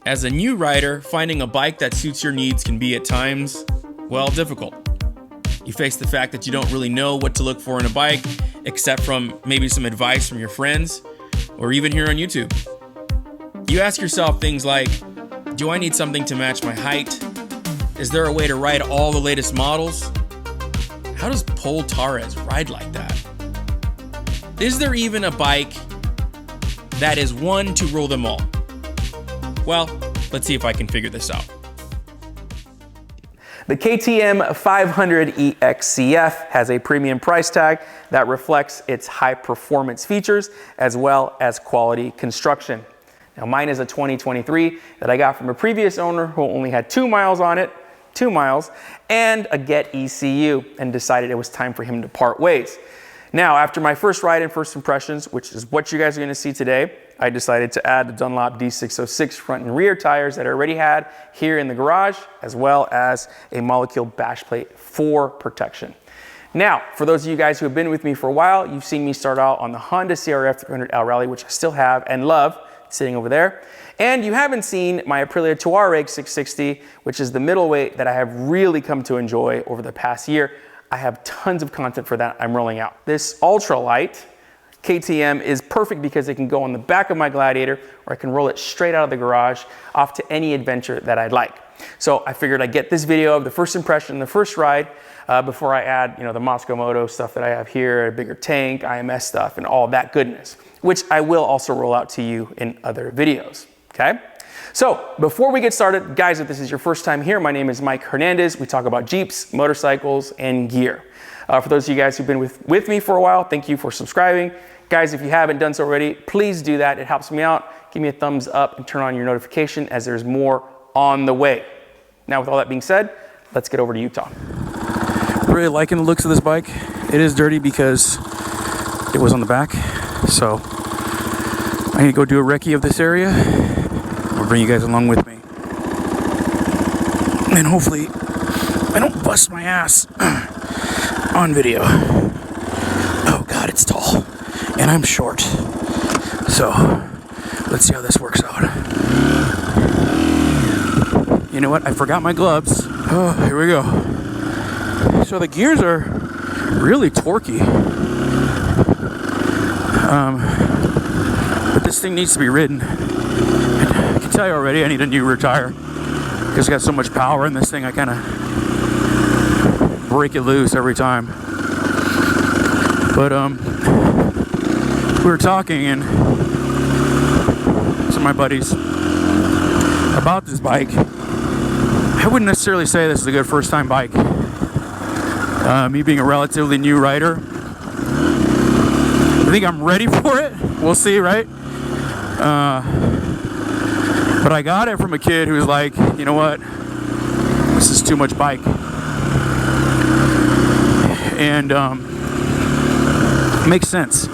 As a new rider, finding a bike that suits your needs can be at times, well, difficult. You face the fact that you don't really know what to look for in a bike, except from maybe some advice from your friends, or even here on YouTube. You ask yourself things like, do I need something to match my height? Is there a way to ride all the latest models? How does Paul Torres ride like that? Is there even a bike that is one to rule them all? Well, let's see if I can figure this out. The KTM 500 EXC-F has a premium price tag that reflects its high performance features as well as quality construction. Now mine is a 2023 that I got from a previous owner who only had 2 miles on it, 2 miles, and a Get ECU, and decided it was time for him to part ways. Now, after my first ride and first impressions, which is what you guys are gonna see today, I decided to add the Dunlop D606 front and rear tires that I already had here in the garage, as well as a Molecule bash plate for protection. Now, for those of you guys who have been with me for a while, you've seen me start out on the Honda CRF 300L Rally, which I still have and love, sitting over there. And you haven't seen my Aprilia Touareg 660, which is the middleweight that I have really come to enjoy over the past year. I have tons of content for that I'm rolling out. This ultralight KTM is perfect because it can go on the back of my Gladiator, or I can roll it straight out of the garage off to any adventure that I'd like. So I figured I'd get this video of the first impression, the first ride, before I add, the Moscow Moto stuff that I have here, a bigger tank, IMS stuff, and all that goodness, which I will also roll out to you in other videos, okay? So before we get started, guys, if this is your first time here, my name is Mike Hernandez. We talk about Jeeps, motorcycles, and gear. For those of you guys who've been with me for a while, thank you for subscribing. Guys, if you haven't done so already, please do that. It helps me out. Give me a thumbs up and turn on your notification as there's more on the way. Now, with all that being said, let's get over to Utah. Really liking the looks of this bike. It is dirty because it was on the back. So I need to go do a recce of this area. I'll bring you guys along with me. And hopefully I don't bust my ass on video. Oh God, it's tall. And I'm short. So let's see how this works out. You know what? I forgot my gloves. Oh, here we go. So the gears are really torquey. But this thing needs to be ridden. I can tell you already, I need a new rear tire because it's got so much power in this thing. I kind of break it loose every time. But we were talking and some of my buddies about this bike. I wouldn't necessarily say this is a good first time bike. Me being a relatively new rider, I think I'm ready for it. We'll see, right? But I got it from a kid who was like, you know what? This is too much bike. And makes sense.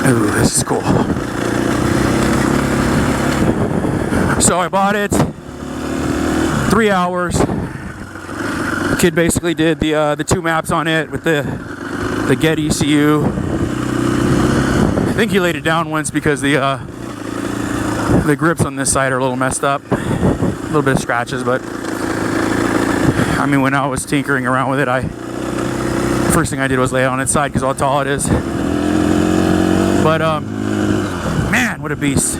Ooh, this is cool. So I bought it. 3 hours. The kid basically did the 2 maps on it with the Get ECU. I think he laid it down once because the grips on this side are a little messed up. A little bit of scratches, but I mean, when I was tinkering around with it, first thing I did was lay it on its side because of how tall it is. But man, what a beast.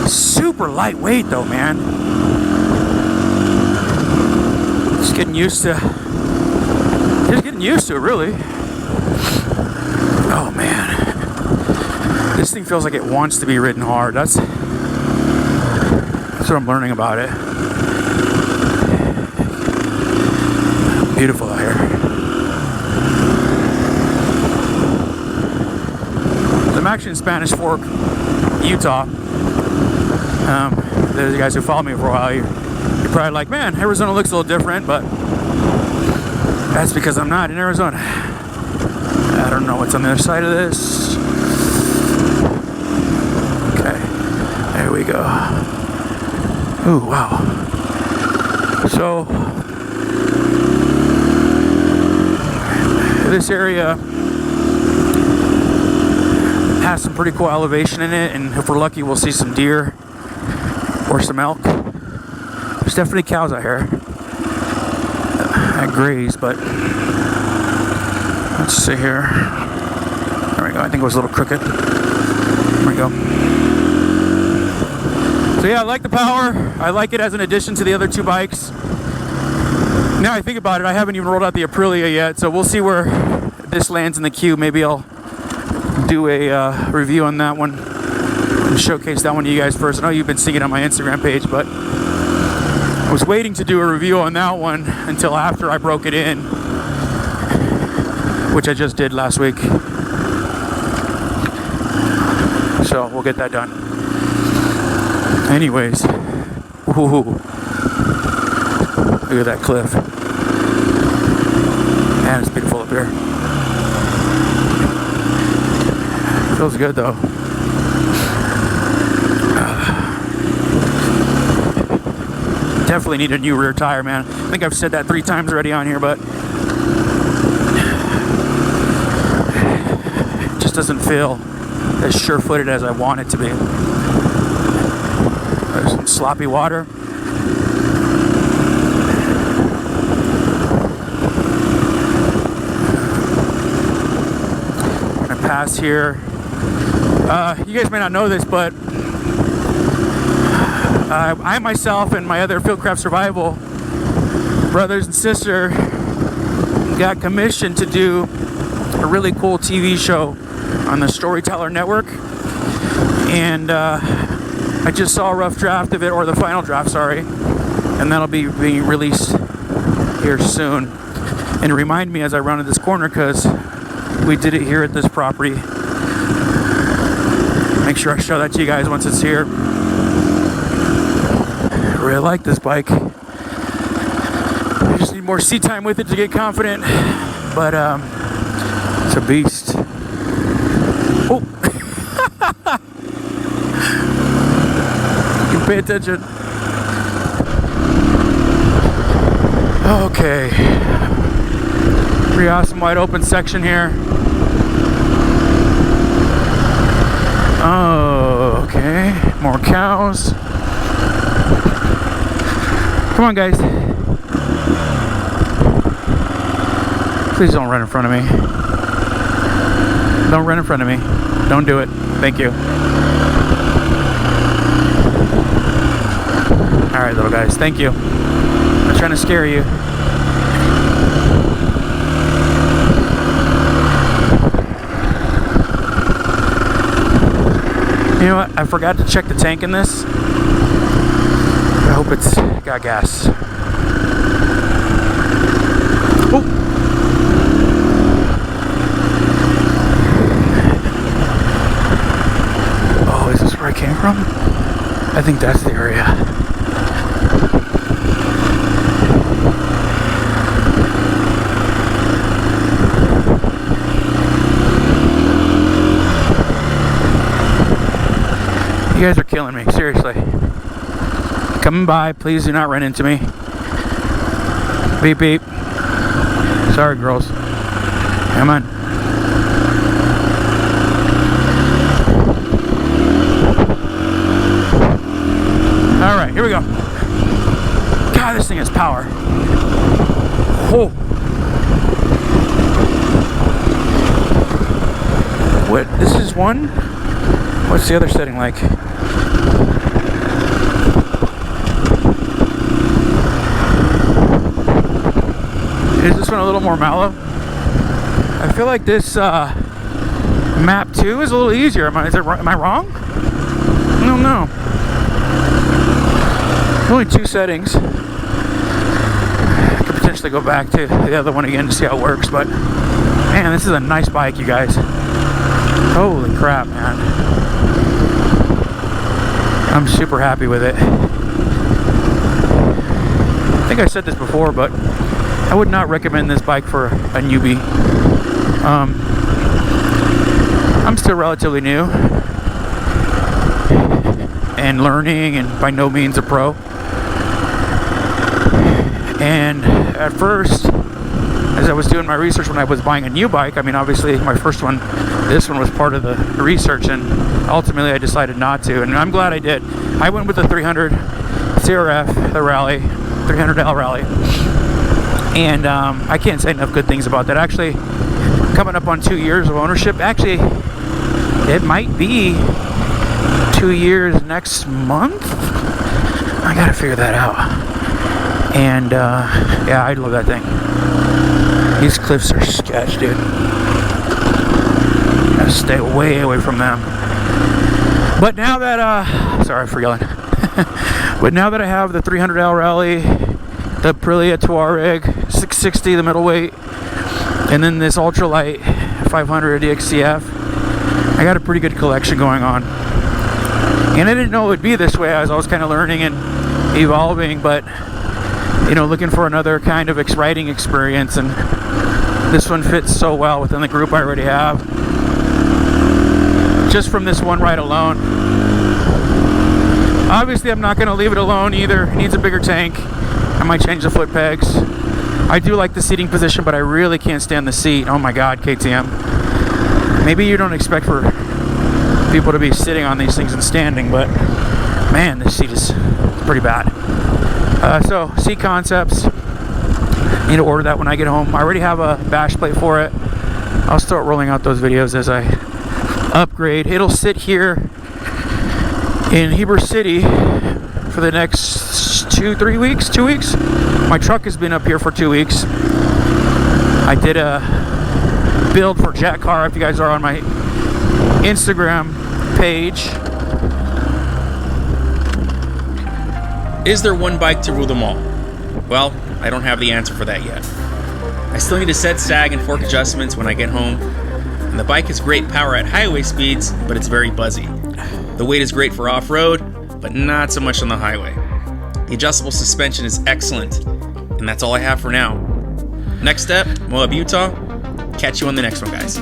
Super lightweight though, man. Just getting used to it, really. Oh man, this thing feels like it wants to be ridden hard. That's what I'm learning about it. Beautiful out here. I'm actually in Spanish Fork, Utah. There's guys who follow me for a while. You're probably like, man, Arizona looks a little different, but that's because I'm not in Arizona. I don't know what's on the other side of this. Okay, there we go. Ooh, wow. So, this area has some pretty cool elevation in it, and if we're lucky, we'll see some deer or some elk. There's definitely cows out here that graze, but let's see here. There we go. I think it was a little crooked. There we go. So yeah, I like the power. I like it as an addition to the other two bikes. Now I think about it, I haven't even rolled out the Aprilia yet, so we'll see where this lands in the queue. Maybe I'll do a review on that one and showcase that one to you guys first. I know you've been seeing it on my Instagram page, but I was waiting to do a review on that one until after I broke it in, which I just did last week. So we'll get that done. Anyways, ooh, look at that cliff. Man, it's beautiful up here. Feels good though. Definitely need a new rear tire, man. I think I've said that 3 times already on here, but it just doesn't feel as sure-footed as I want it to be. There's some sloppy water. Gonna pass here. You guys may not know this, but I myself and my other Fieldcraft Survival brothers and sister got commissioned to do a really cool TV show on the Storyteller Network, and I just saw a rough draft of it, or the final draft, sorry, and that'll be being released here soon. And it reminded me as I rounded this corner, because we did it here at this property. Make sure I show that to you guys once it's here. I really like this bike. I just need more seat time with it to get confident, but it's a beast. Oh, you can pay attention. Okay, pretty awesome wide open section here. Oh, okay, more cows. Come on, guys. Please don't run in front of me. Don't run in front of me. Don't do it. Thank you. Alright, little guys. Thank you. I'm not trying to scare you. You know what? I forgot to check the tank in this. I hope it's got gas. Oh. Oh, is this where I came from? I think that's the area. You guys are killing me, seriously. Coming by, please do not run into me. Beep beep. Sorry, girls. Come on. Alright, here we go. God, this thing has power. Oh. What? This is one? What's the other setting like? Is this one a little more mellow? I feel like this map 2 is a little easier. Am I wrong? I don't know. Only 2 settings. I could potentially go back to the other one again to see how it works, but man, this is a nice bike, you guys. Holy crap, man. I'm super happy with it. I think I said this before, but I would not recommend this bike for a newbie. I'm still relatively new and learning, and by no means a pro. And at first, as I was doing my research when I was buying a new bike, I mean, obviously my first one, this one was part of the research, and ultimately I decided not to, and I'm glad I did. I went with the 300 CRF, the Rally, 300L Rally, and I can't say enough good things about that. Actually, coming up on 2 years of ownership. Actually, it might be 2 years next month. I gotta figure that out. And yeah, I love that thing. These cliffs are sketch, dude. Gotta stay way away from them. But now that sorry for yelling. But now that I have the 300L Rally, the Aprilia Touareg 660, the middleweight, and then this ultralight 500 EXC-F, I got a pretty good collection going on. And I didn't know it would be this way as I was kind of learning and evolving, but you know, looking for another kind of riding experience, and this one fits so well within the group I already have. Just from this one ride alone. Obviously, I'm not going to leave it alone either. It needs a bigger tank. I might change the foot pegs. I do like the seating position, but I really can't stand the seat. Oh my God, KTM. Maybe you don't expect for people to be sitting on these things and standing, but man, this seat is pretty bad. So, seat concepts. Need to order that when I get home. I already have a bash plate for it. I'll start rolling out those videos as I upgrade. It'll sit here in Heber City for the next 2 weeks. My truck has been up here for 2 weeks. I did a build for Jack Car, if you guys are on my Instagram page. Is there one bike to rule them all? Well, I don't have the answer for that yet. I still need to set sag and fork adjustments when I get home, and the bike has great power at highway speeds, but it's very buzzy. The weight is great for off-road, but not so much on the highway. The adjustable suspension is excellent, and that's all I have for now. Next step, Moab, Utah. Catch you on the next one, guys.